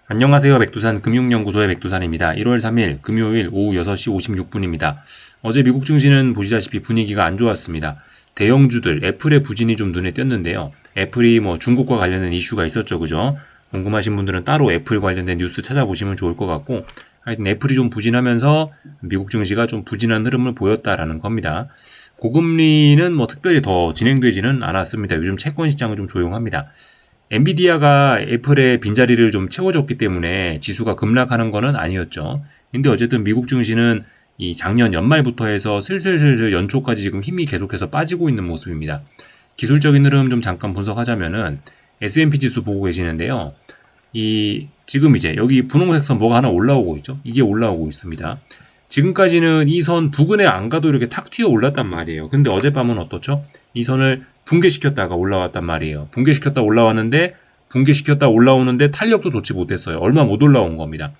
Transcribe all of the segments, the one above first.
안녕하세요. 백두산 금융연구소의 백두산입니다. 1월 3일 금요일 오후 6시 56분입니다. 어제 미국 증시는 보시다시피 분위기가 안 좋았습니다. 대형주들 애플의 부진이 좀 눈에 띄었는데요. 애플이 중국과 관련된 이슈가 있었죠. 그죠? 궁금하신 분들은 따로 애플 관련된 뉴스 찾아보시면 좋을 것 같고, 하여튼 애플이 좀 부진하면서 미국 증시가 좀 부진한 흐름을 보였다라는 겁니다. 고금리는 특별히 더 진행되지는 않았습니다. 요즘 채권 시장은 좀 조용합니다. 엔비디아가 애플의 빈자리를 좀 채워줬기 때문에 지수가 급락하는 거는 아니었죠. 근데 어쨌든 미국 증시는 이 작년 연말부터 해서 슬슬 연초까지 지금 힘이 계속해서 빠지고 있는 모습입니다. 기술적인 흐름 좀 잠깐 분석하자면은 S&P 지수 보고 계시는데요. 지금 이제 여기 분홍색 선 뭐가 하나 올라오고 있죠. 이게 올라오고 있습니다. 지금까지는 이 선 부근에 안 가도 이렇게 탁 튀어 올랐단 말이에요. 근데 어젯밤은 어떻죠? 이 선을 붕괴시켰다가 올라왔단 말이에요. 붕괴시켰다 올라왔는데 붕괴시켰다 올라오는데 탄력도 좋지 못했어요. 얼마 못 올라온 겁니다.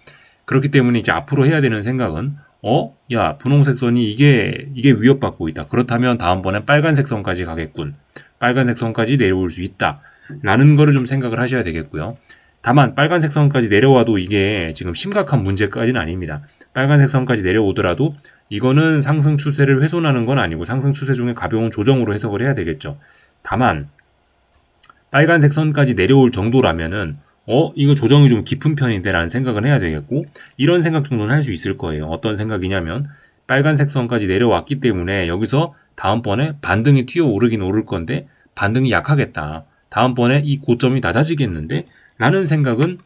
그렇기 때문에 이제 앞으로 해야 되는 생각은 야, 분홍색 선이 이게 위협받고 있다. 그렇다면 다음번엔 빨간색 선까지 가겠군. 빨간색 선까지 내려올 수 있다. 라는 거를 좀 생각을 하셔야 되겠고요. 다만 빨간색 선까지 내려와도 이게 지금 심각한 문제까지는 아닙니다. 빨간색 선까지 내려오더라도 이거는 상승 추세를 훼손하는 건 아니고 상승 추세 중에 가벼운 조정으로 해석을 해야 되겠죠. 다만 빨간색 선까지 내려올 정도라면은 이거 조정이 좀 깊은 편인데 라는 생각을 해야 되겠고, 이런 생각 정도는 할 수 있을 거예요. 어떤 생각이냐면 빨간색 선까지 내려왔기 때문에 여기서 다음번에 반등이 튀어 오르긴 오를 건데 반등이 약하겠다. 다음번에 이 고점이 낮아지겠는데 라는 생각은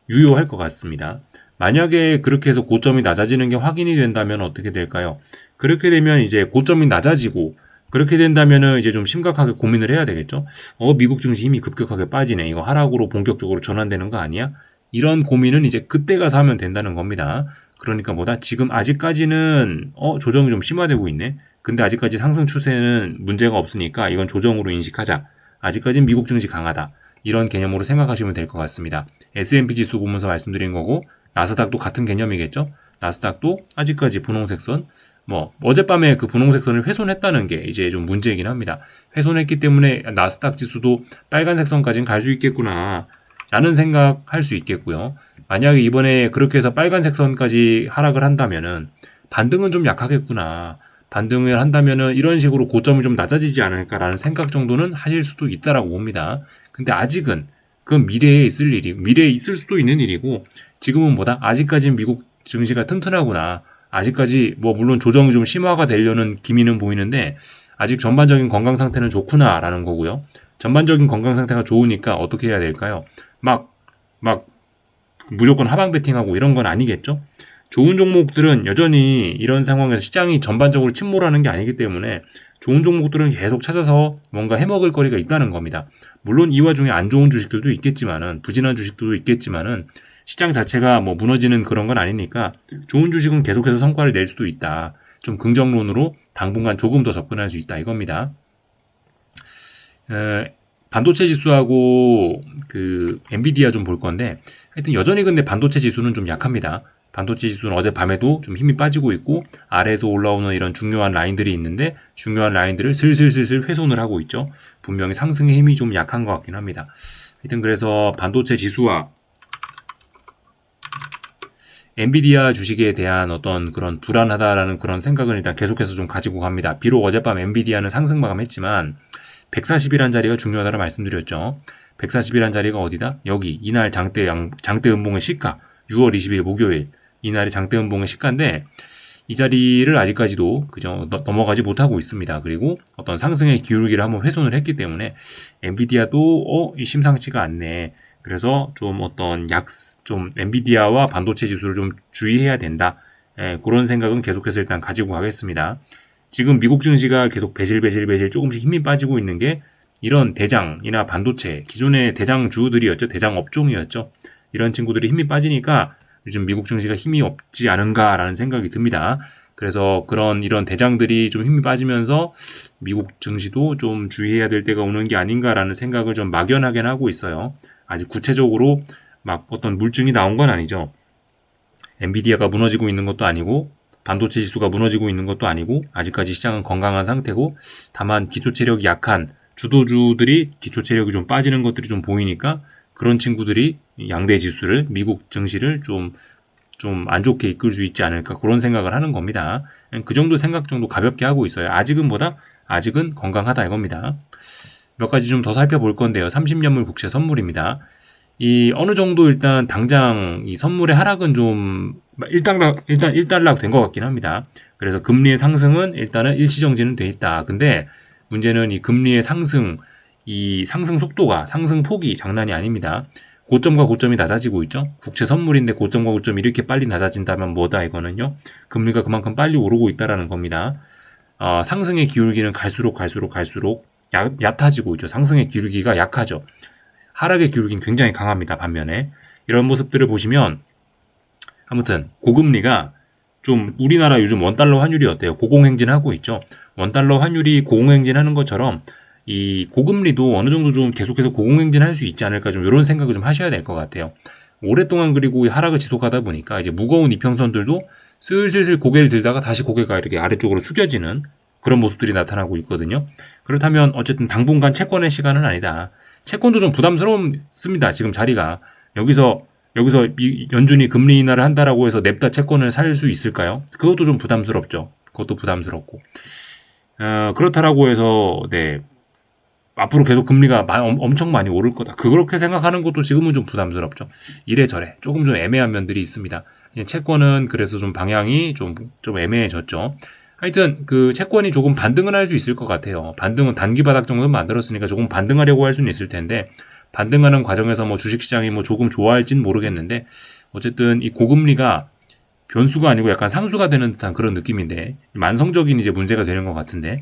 유효할 것 같습니다. 만약에 그렇게 해서 고점이 낮아지는 게 확인이 된다면 어떻게 될까요? 그렇게 되면 이제 고점이 낮아지고, 그렇게 된다면은 이제 좀 심각하게 고민을 해야 되겠죠? 미국 증시 힘이 급격하게 빠지네. 이거 하락으로 본격적으로 전환되는 거 아니야? 이런 고민은 이제 그때 가서 하면 된다는 겁니다. 그러니까 지금 아직까지는 조정이 좀 심화되고 있네. 근데 아직까지 상승 추세는 문제가 없으니까 이건 조정으로 인식하자. 아직까지는 미국 증시 강하다. 이런 개념으로 생각하시면 될 것 같습니다. S&P 지수 보면서 말씀드린 거고, 나스닥도 같은 개념이겠죠? 나스닥도 아직까지 분홍색 선, 어젯밤에 그 분홍색 선을 훼손했다는 게 이제 좀 문제이긴 합니다. 훼손했기 때문에 나스닥 지수도 빨간색 선까지는 갈 수 있겠구나 라는 생각할 수 있겠고요. 만약에 이번에 그렇게 해서 빨간색 선까지 하락을 한다면은 반등은 좀 약하겠구나. 반등을 한다면은 이런 식으로 고점이 좀 낮아지지 않을까라는 생각 정도는 하실 수도 있다라고 봅니다. 근데 아직은 그건 미래에 있을 수도 있는 일이고, 지금은 아직까지는 미국 증시가 튼튼하구나. 아직까지 물론 조정이 좀 심화가 되려는 기미는 보이는데 아직 전반적인 건강 상태는 좋구나라는 거고요. 전반적인 건강 상태가 좋으니까 어떻게 해야 될까요? 막 무조건 하방 베팅하고 이런 건 아니겠죠? 좋은 종목들은 여전히 이런 상황에서 시장이 전반적으로 침몰하는 게 아니기 때문에 좋은 종목들은 계속 찾아서 뭔가 해먹을 거리가 있다는 겁니다. 물론 이 와중에 안 좋은 주식들도 있겠지만은, 부진한 주식들도 있겠지만은, 시장 자체가 무너지는 그런 건 아니니까 좋은 주식은 계속해서 성과를 낼 수도 있다. 좀 긍정론으로 당분간 조금 더 접근할 수 있다 이겁니다. 반도체 지수하고 그 엔비디아 좀 볼 건데, 하여튼 여전히 근데 반도체 지수는 좀 약합니다. 반도체 지수는 어젯밤에도 좀 힘이 빠지고 있고, 아래에서 올라오는 이런 중요한 라인들이 있는데 중요한 라인들을 슬슬 훼손을 하고 있죠. 분명히 상승의 힘이 좀 약한 것 같긴 합니다. 하여튼 그래서 반도체 지수와 엔비디아 주식에 대한 어떤 그런 불안하다라는 그런 생각을 일단 계속해서 좀 가지고 갑니다. 비록 어젯밤 엔비디아는 상승 마감했지만 140이란 자리가 중요하다고 말씀드렸죠. 140이란 자리가 어디다? 여기 이날 장대 음봉의 시가 6월 20일 목요일 이날이 장대 음봉의 시가인데, 이 자리를 아직까지도 그저 넘어가지 못하고 있습니다. 그리고 어떤 상승의 기울기를 한번 훼손을 했기 때문에 엔비디아도 심상치가 않네. 그래서 좀 엔비디아와 반도체 지수를 좀 주의해야 된다. 그런 생각은 계속해서 일단 가지고 가겠습니다. 지금 미국 증시가 계속 배실 조금씩 힘이 빠지고 있는 게 이런 대장이나 반도체, 기존의 대장주들이었죠. 대장 업종이었죠. 이런 친구들이 힘이 빠지니까 요즘 미국 증시가 힘이 없지 않은가라는 생각이 듭니다. 그래서 이런 대장들이 좀 힘이 빠지면서 미국 증시도 좀 주의해야 될 때가 오는 게 아닌가라는 생각을 좀 막연하게 하고 있어요. 아직 구체적으로 어떤 물증이 나온 건 아니죠. 엔비디아가 무너지고 있는 것도 아니고 반도체 지수가 무너지고 있는 것도 아니고 아직까지 시장은 건강한 상태고, 다만 기초 체력이 약한 주도주들이 기초 체력이 좀 빠지는 것들이 좀 보이니까 그런 친구들이 양대 지수를 미국 증시를 좀 안 좋게 이끌 수 있지 않을까 그런 생각을 하는 겁니다. 그 정도 생각 정도 가볍게 하고 있어요. 아직은 건강하다 이겁니다. 몇 가지 좀 더 살펴볼 건데요. 30년물 국채 선물입니다. 이 어느 정도 일단 당장 이 선물의 하락은 좀 일단락 된 것 같긴 합니다. 그래서 금리의 상승은 일단은 일시정지는 돼 있다. 근데 문제는 이 금리의 이 상승 속도가 상승 폭이 장난이 아닙니다. 고점과 고점이 낮아지고 있죠. 국채 선물인데 고점과 고점이 이렇게 빨리 낮아진다면 뭐다 이거는요. 금리가 그만큼 빨리 오르고 있다라는 겁니다. 상승의 기울기는 갈수록 얕아지고 있죠. 상승의 기울기가 약하죠. 하락의 기울기는 굉장히 강합니다. 반면에 이런 모습들을 보시면 아무튼 고금리가 좀 우리나라 요즘 원달러 환율이 어때요? 고공행진하고 있죠. 원달러 환율이 고공행진하는 것처럼 이 고금리도 어느 정도 좀 계속해서 고공행진할 수 있지 않을까 좀 이런 생각을 좀 하셔야 될 것 같아요. 오랫동안 그리고 하락을 지속하다 보니까 이제 무거운 이평선들도 슬슬 고개를 들다가 다시 고개가 이렇게 아래쪽으로 숙여지는 그런 모습들이 나타나고 있거든요. 그렇다면 어쨌든 당분간 채권의 시간은 아니다. 채권도 좀 부담스럽습니다. 지금 자리가 여기서 연준이 금리 인하를 한다라고 해서 냅다 채권을 살 수 있을까요? 그것도 좀 부담스럽죠. 그것도 부담스럽고 그렇다라고 해서 네. 앞으로 계속 금리가 엄청 많이 오를 거다. 그렇게 생각하는 것도 지금은 좀 부담스럽죠. 이래저래 조금 좀 애매한 면들이 있습니다. 채권은 그래서 좀 방향이 좀 애매해졌죠. 하여튼 그 채권이 조금 반등은 할 수 있을 것 같아요. 반등은 단기 바닥 정도는 만들었으니까 조금 반등하려고 할 수는 있을 텐데 반등하는 과정에서 뭐 주식시장이 뭐 조금 좋아할진 모르겠는데 어쨌든 이 고금리가 변수가 아니고 약간 상수가 되는 듯한 그런 느낌인데 만성적인 이제 문제가 되는 것 같은데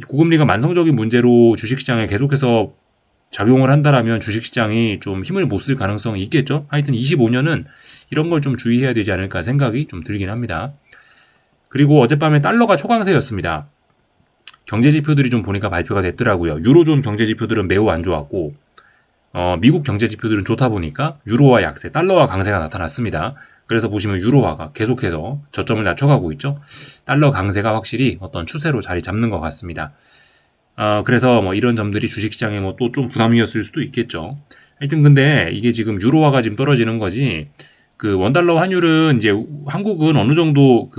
고금리가 만성적인 문제로 주식시장에 계속해서 작용을 한다라면 주식시장이 좀 힘을 못 쓸 가능성이 있겠죠. 하여튼 25년은 이런 걸 좀 주의해야 되지 않을까 생각이 좀 들긴 합니다. 그리고 어젯밤에 달러가 초강세였습니다. 경제지표들이 좀 보니까 발표가 됐더라고요. 유로존 경제지표들은 매우 안 좋았고 미국 경제지표들은 좋다 보니까 유로화 약세, 달러화 강세가 나타났습니다. 그래서 보시면 유로화가 계속해서 저점을 낮춰가고 있죠. 달러 강세가 확실히 어떤 추세로 자리 잡는 것 같습니다. 그래서 뭐 이런 점들이 주식시장에 뭐 또 좀 부담이었을 수도 있겠죠. 하여튼 근데 이게 지금 유로화가 지금 떨어지는 거지. 그 원달러 환율은 이제 한국은 어느 정도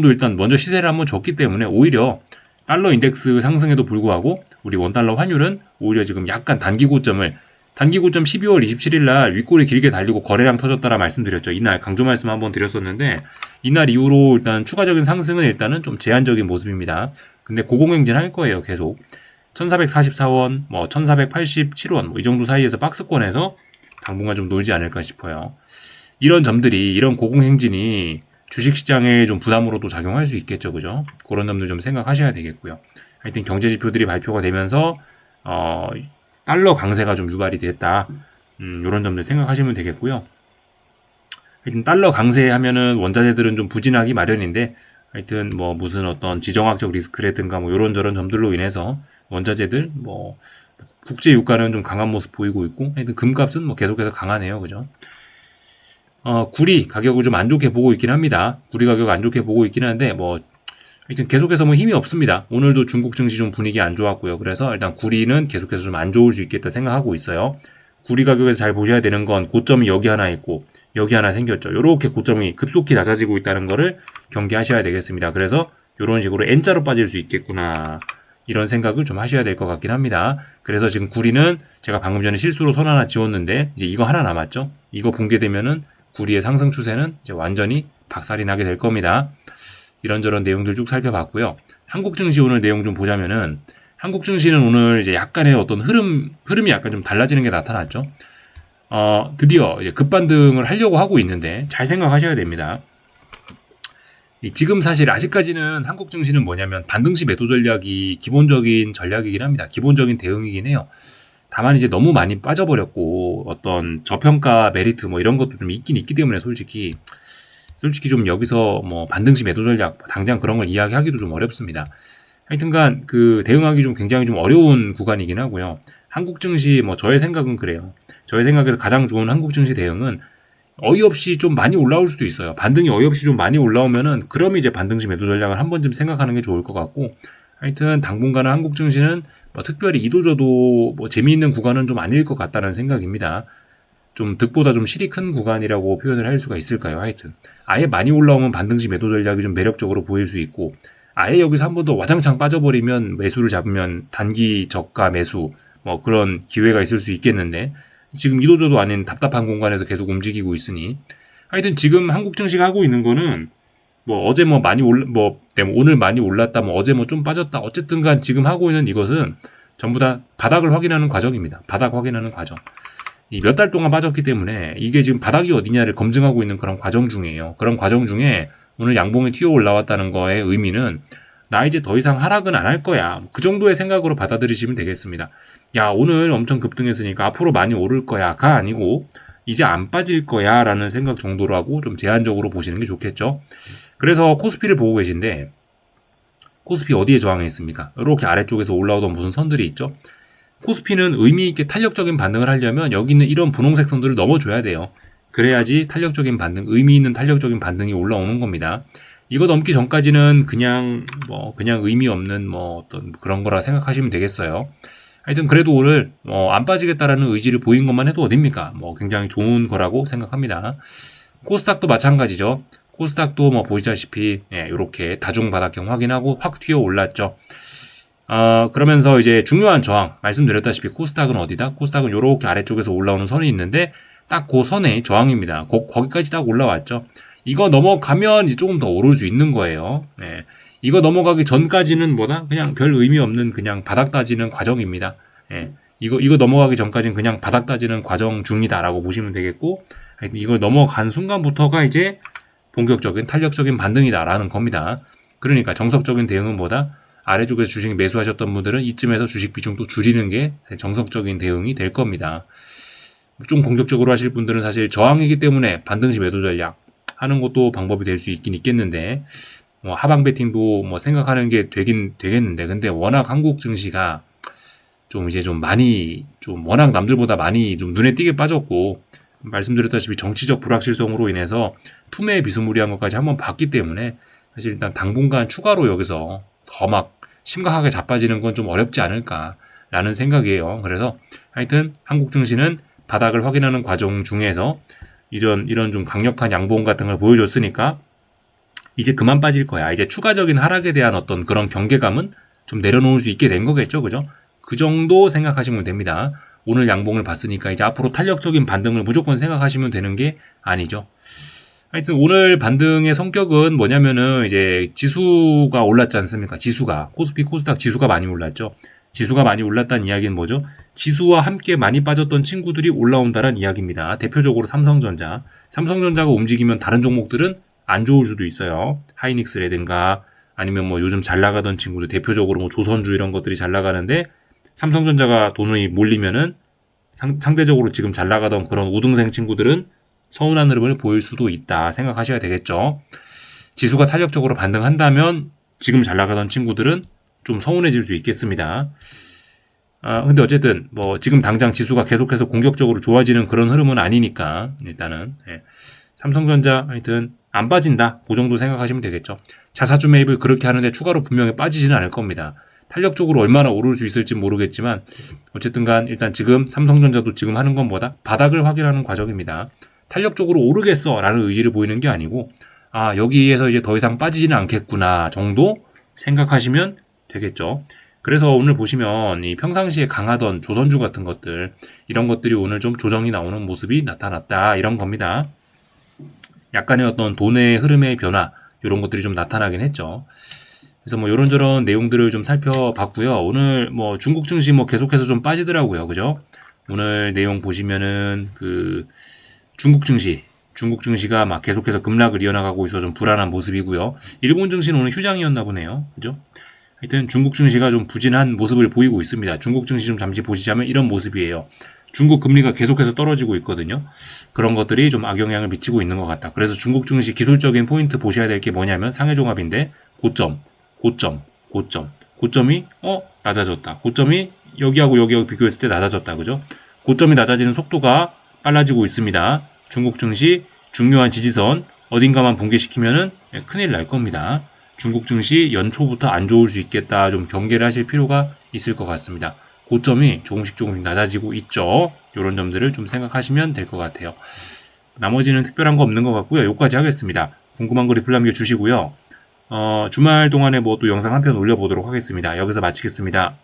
일단 먼저 시세를 한번 줬기 때문에 오히려 달러 인덱스 상승에도 불구하고 우리 원달러 환율은 오히려 지금 약간 단기 고점 12월 27일 날 윗골이 길게 달리고 거래량 터졌다라 말씀드렸죠. 이날 강조 말씀 한번 드렸었는데 이날 이후로 일단 추가적인 상승은 일단은 좀 제한적인 모습입니다. 근데 고공행진 할 거예요. 계속 1444원, 뭐 1487원 뭐 이 정도 사이에서 박스권에서 당분간 좀 놀지 않을까 싶어요. 이런 점들이 이런 고공행진이 주식시장에 좀 부담으로도 작용할 수 있겠죠. 그죠? 그런 점들 좀 생각하셔야 되겠고요. 하여튼 경제지표들이 발표가 되면서 달러 강세가 좀 유발이 됐다. 이런 점들 생각하시면 되겠고요. 하여튼 달러 강세하면은 원자재들은 좀 부진하기 마련인데 하여튼 뭐 무슨 어떤 지정학적 리스크라든가 뭐 이런저런 점들로 인해서 원자재들 뭐 국제 유가는 좀 강한 모습 보이고 있고 하여튼 금값은 뭐 계속해서 강하네요. 그죠? 구리 가격을 좀 안 좋게 보고 있긴 합니다. 구리 가격 안 좋게 보고 있긴 한데 뭐 하여튼 계속해서 뭐 힘이 없습니다. 오늘도 중국 증시 좀 분위기 안 좋았고요. 그래서 일단 구리는 계속해서 좀 안 좋을 수 있겠다 생각하고 있어요. 구리 가격에서 잘 보셔야 되는 건 고점이 여기 하나 있고 여기 하나 생겼죠. 이렇게 고점이 급속히 낮아지고 있다는 거를 경계하셔야 되겠습니다. 그래서 이런 식으로 N자로 빠질 수 있겠구나. 이런 생각을 좀 하셔야 될 것 같긴 합니다. 그래서 지금 구리는 제가 방금 전에 실수로 선 하나 지웠는데 이제 이거 하나 남았죠. 이거 붕괴되면은 구리의 상승 추세는 이제 완전히 박살이 나게 될 겁니다. 이런저런 내용들 쭉 살펴봤고요. 한국 증시 오늘 내용 좀 보자면은 한국 증시는 오늘 이제 약간의 어떤 흐름이 약간 좀 달라지는 게 나타났죠. 드디어 이제 급반등을 하려고 하고 있는데 잘 생각하셔야 됩니다. 지금 사실 아직까지는 한국 증시는 뭐냐면 반등시 매도 전략이 기본적인 전략이긴 합니다. 기본적인 대응이긴 해요. 다만 이제 너무 많이 빠져버렸고 어떤 저평가 메리트 뭐 이런 것도 좀 있긴 있기 때문에 솔직히 좀 여기서 뭐 반등시 매도 전략 당장 그런 걸 이야기하기도 좀 어렵습니다. 하여튼간 그 대응하기 좀 굉장히 좀 어려운 구간이긴 하고요. 한국 증시 뭐 저의 생각은 그래요. 저의 생각에서 가장 좋은 한국 증시 대응은 어이없이 좀 많이 올라올 수도 있어요. 반등이 어이없이 좀 많이 올라오면은 그럼 이제 반등시 매도 전략을 한 번쯤 생각하는 게 좋을 것 같고 하여튼 당분간은 한국 증시는 뭐 특별히 이도저도 뭐 재미있는 구간은 좀 아닐 것 같다는 생각입니다. 좀 득보다 좀 실이 큰 구간이라고 표현을 할 수가 있을까요? 하여튼 아예 많이 올라오면 반등시 매도 전략이 좀 매력적으로 보일 수 있고, 아예 여기서 한 번 더 와장창 빠져버리면 매수를 잡으면 단기 저가 매수 뭐 그런 기회가 있을 수 있겠는데, 지금 이도저도 아닌 답답한 공간에서 계속 움직이고 있으니, 하여튼 지금 한국 증시가 하고 있는 거는 뭐 어제 뭐 많이 오늘 많이 올랐다, 뭐 어제 뭐 좀 빠졌다, 어쨌든간 지금 하고 있는 이것은 전부 다 바닥을 확인하는 과정입니다. 바닥 확인하는 과정. 이 몇 달 동안 빠졌기 때문에 이게 지금 바닥이 어디냐를 검증하고 있는 그런 과정 중이에요. 그런 과정 중에 오늘 양봉이 튀어 올라왔다는 거의 의미는 나 이제 더 이상 하락은 안 할 거야, 그 정도의 생각으로 받아들이시면 되겠습니다. 야, 오늘 엄청 급등했으니까 앞으로 많이 오를 거야가 아니고 이제 안 빠질 거야 라는 생각 정도로 하고 좀 제한적으로 보시는 게 좋겠죠. 그래서 코스피를 보고 계신데, 코스피 어디에 저항해 있습니까? 이렇게 아래쪽에서 올라오던 무슨 선들이 있죠. 코스피는 의미있게 탄력적인 반등을 하려면 여기 있는 이런 분홍색 선들을 넘어줘야 돼요. 그래야지 탄력적인 반등, 의미있는 탄력적인 반등이 올라오는 겁니다. 이거 넘기 전까지는 그냥 의미 없는 어떤 그런 거라 생각하시면 되겠어요. 하여튼 그래도 오늘 안 빠지겠다라는 의지를 보인 것만 해도 어딥니까? 굉장히 좋은 거라고 생각합니다. 코스닥도 마찬가지죠. 코스닥도 보시다시피 이렇게 다중 바닥형 확인하고 확 튀어 올랐죠. 그러면서 이제 중요한 저항 말씀드렸다시피 코스닥은 어디다? 코스닥은 이렇게 아래쪽에서 올라오는 선이 있는데 딱 그 선의 저항입니다. 거기까지 딱 올라왔죠. 이거 넘어가면 이제 조금 더 오를 수 있는 거예요. 이거 넘어가기 전까지는 그냥 별 의미 없는 그냥 바닥 따지는 과정입니다. 이거 넘어가기 전까지는 그냥 바닥 따지는 과정 중이다라고 보시면 되겠고, 이걸 넘어간 순간부터가 이제 본격적인 탄력적인 반등이다라는 겁니다. 그러니까 정석적인 대응은 아래쪽에서 주식 매수하셨던 분들은 이쯤에서 주식 비중도 줄이는 게 정석적인 대응이 될 겁니다. 좀 공격적으로 하실 분들은 사실 저항이기 때문에 반등시 매도 전략 하는 것도 방법이 될 수 있긴 있겠는데, 하방 베팅도 생각하는 게 되긴 되겠는데, 근데 워낙 한국 증시가 워낙 남들보다 많이 좀 눈에 띄게 빠졌고, 말씀드렸다시피 정치적 불확실성으로 인해서 투매에 비스무리한 것까지 한번 봤기 때문에 사실 일단 당분간 추가로 여기서 더 심각하게 자빠지는 건 좀 어렵지 않을까라는 생각이에요. 그래서 하여튼 한국 증시는 바닥을 확인하는 과정 중에서 이런 좀 강력한 양봉 같은 걸 보여줬으니까 이제 그만 빠질 거야. 이제 추가적인 하락에 대한 어떤 그런 경계감은 좀 내려놓을 수 있게 된 거겠죠. 그죠? 그 정도 생각하시면 됩니다. 오늘 양봉을 봤으니까 이제 앞으로 탄력적인 반등을 무조건 생각하시면 되는 게 아니죠. 하여튼 오늘 반등의 성격은 뭐냐면은 이제 지수가 올랐지 않습니까? 코스피 코스닥 지수가 많이 올랐죠. 지수가 많이 올랐다는 이야기는 뭐죠? 지수와 함께 많이 빠졌던 친구들이 올라온다는 이야기입니다. 대표적으로 삼성전자가 움직이면 다른 종목들은 안 좋을 수도 있어요. 하이닉스라든가 아니면 요즘 잘 나가던 친구들, 대표적으로 조선주 이런 것들이 잘 나가는데 삼성전자가 돈이 몰리면은 상대적으로 지금 잘 나가던 그런 우등생 친구들은 서운한 흐름을 보일 수도 있다 생각하셔야 되겠죠. 지수가 탄력적으로 반등한다면 지금 잘 나가던 친구들은 좀 서운해질 수 있겠습니다. 근데 어쨌든 지금 당장 지수가 계속해서 공격적으로 좋아지는 그런 흐름은 아니니까 일단은 삼성전자 하여튼 안 빠진다, 그 정도 생각하시면 되겠죠. 자사주 매입을 그렇게 하는데 추가로 분명히 빠지지는 않을 겁니다. 탄력적으로 얼마나 오를 수 있을지 모르겠지만 어쨌든간 일단 지금 삼성전자도 지금 하는 건 바닥을 확인하는 과정입니다. 탄력적으로 오르겠어 라는 의지를 보이는 게 아니고 여기에서 이제 더 이상 빠지지는 않겠구나 정도 생각하시면 되겠죠. 그래서 오늘 보시면 이 평상시에 강하던 조선주 같은 것들, 이런 것들이 오늘 좀 조정이 나오는 모습이 나타났다 이런 겁니다. 약간의 어떤 돈의 흐름의 변화 이런 것들이 좀 나타나긴 했죠. 그래서 이런저런 내용들을 좀 살펴봤고요. 오늘 중국 증시 계속해서 좀 빠지더라고요. 그죠? 오늘 내용 보시면은 중국 증시가 계속해서 급락을 이어나가고 있어 좀 불안한 모습이고요. 일본 증시는 오늘 휴장이었나 보네요. 그죠? 하여튼 중국 증시가 좀 부진한 모습을 보이고 있습니다. 중국 증시 좀 잠시 보시자면 이런 모습이에요. 중국 금리가 계속해서 떨어지고 있거든요. 그런 것들이 좀 악영향을 미치고 있는 것 같다. 그래서 중국 증시 기술적인 포인트 보셔야 될 게 뭐냐면 상해종합인데 고점이 낮아졌다. 고점이 여기하고 비교했을 때 낮아졌다. 그죠? 고점이 낮아지는 속도가 빨라지고 있습니다. 중국 증시 중요한 지지선 어딘가만 붕괴시키면은 큰일 날 겁니다. 중국 증시 연초부터 안 좋을 수 있겠다. 좀 경계를 하실 필요가 있을 것 같습니다. 고점이 조금씩 낮아지고 있죠. 이런 점들을 좀 생각하시면 될 것 같아요. 나머지는 특별한 거 없는 것 같고요. 여기까지 하겠습니다. 궁금한 거 리플 남겨주시고요. 주말 동안에 뭐 또 영상 한 편 올려보도록 하겠습니다. 여기서 마치겠습니다.